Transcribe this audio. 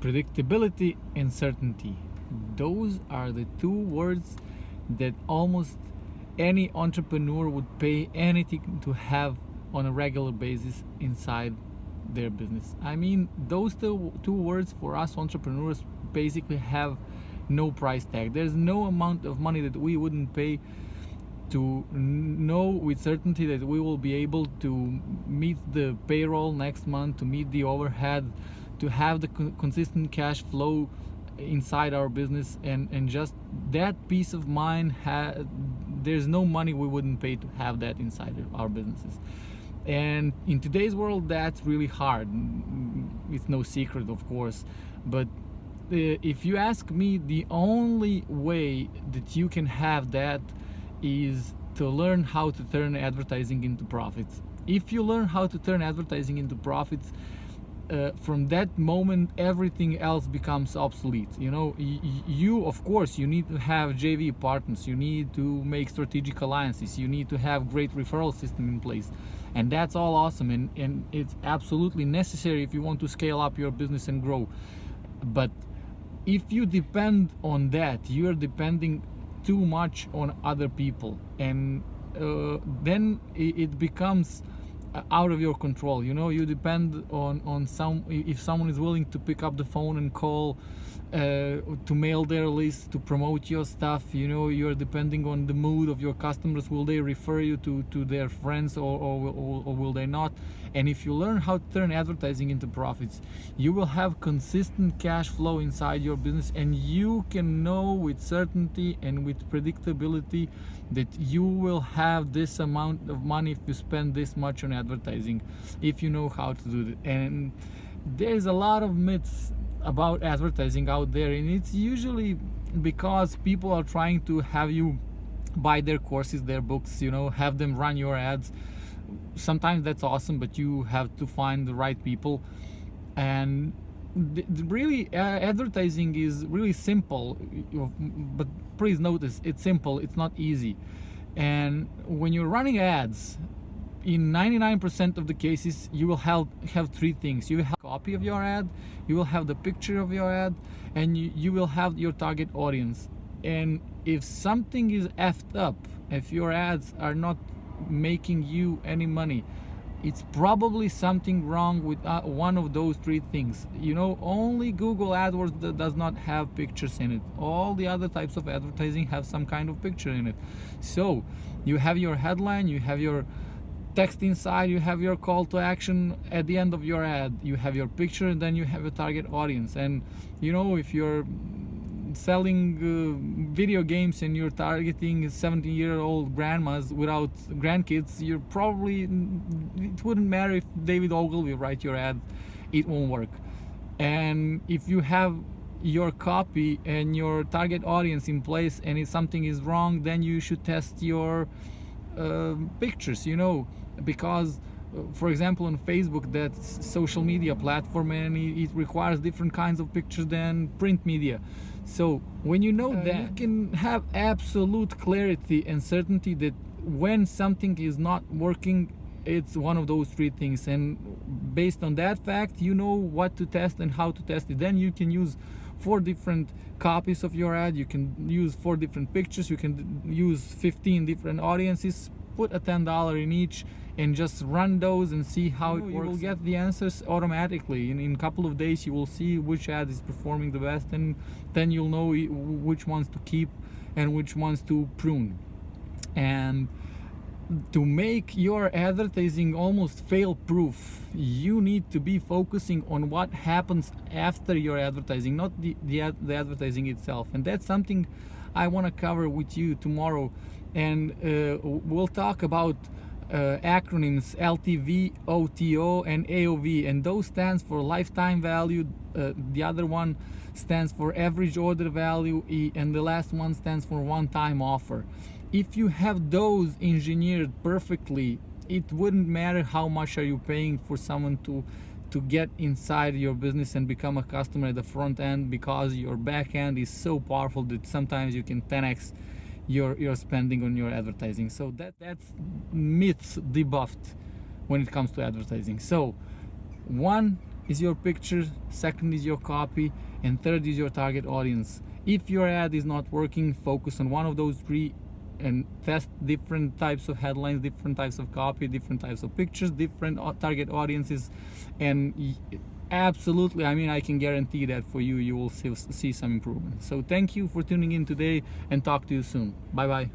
Predictability and certainty. Those are the two words that almost any entrepreneur would pay anything to have on a regular basis inside their business. I mean, those two words for us entrepreneurs basically have no price tag. There's no amount of money that we wouldn't pay to know with certainty that we will be able to meet the payroll next month, to meet the overhead, to have the consistent cash flow inside our business, and just that peace of mind. There's no money we wouldn't pay to have that inside our businesses. And in today's world, that's really hard. It's no secret, of course, but if you ask me, the only way that you can have that is to learn how to turn advertising into profits. If you learn how to turn advertising into profits, from that moment everything else becomes obsolete. You of course you need to have JV partners, you need to make strategic alliances, you need to have great referral system in place, and that's all awesome, and it's absolutely necessary if you want to scale up your business and grow. But if you depend on that, you're depending too much on other people, and then it becomes out of your control. You depend on if someone is willing to pick up the phone and call, to mail their list, to promote your stuff. You're depending on the mood of your customers. Will they refer you to their friends, or will they not? And if you learn how to turn advertising into profits, you will have consistent cash flow inside your business, and you can know with certainty and with predictability that you will have this amount of money if you spend this much on advertising, if you know how to do it. And there's a lot of myths about advertising out there, and it's usually because people are trying to have you buy their courses, their books, have them run your ads. Sometimes that's awesome, but you have to find the right people. And really, advertising is really simple, but please notice, it's simple, it's not easy. And when you're running ads, in 99% of the cases, you will have three things. You will have a copy of your ad, you will have the picture of your ad, and you will have your target audience. And if something is effed up, if your ads are not making you any money, it's probably something wrong with one of those three things. Only Google AdWords does not have pictures in it. All the other types of advertising have some kind of picture in it. So you have your headline, you have your text inside, you have your call to action at the end of your ad, you have your picture, and then you have a target audience. And if you're selling video games and you're targeting 17-year-old grandmas without grandkids, it wouldn't matter if David Ogilvy write your ad, it won't work. And if you have your copy and your target audience in place, and if something is wrong, then you should test your pictures, because for example, on Facebook, that's social media platform, and it requires different kinds of pictures than print media. So when you know that, you can have absolute clarity and certainty that when something is not working, it's one of those three things. And based on that fact, you know what to test and how to test it. Then you can use 4 different copies of your ad, you can use 4 different pictures, you can use 15 different audiences, put a $10 in each, and just run those and see how it works. You will get the answers automatically. In a couple of days, you will see which ad is performing the best, and then you'll know which ones to keep and which ones to prune. And to make your advertising almost fail-proof, you need to be focusing on what happens after your advertising, not the advertising itself. And that's something I want to cover with you tomorrow. And we'll talk about acronyms LTV, OTO, and AOV, and those stands for lifetime value. The other one stands for average order value, and the last one stands for one-time offer. If you have those engineered perfectly, it wouldn't matter how much are you paying for someone to get inside your business and become a customer at the front end, because your back end is so powerful that sometimes you can 10x your spending on your advertising. So that's myths debuffed when it comes to advertising. So 1, is your picture, second is your copy, and third is your target audience. If your ad is not working, focus on one of those three and test different types of headlines, different types of copy, different types of pictures, different target audiences, and absolutely, I mean, I can guarantee that for you, you will see some improvement. So thank you for tuning in today, and talk to you soon. Bye bye.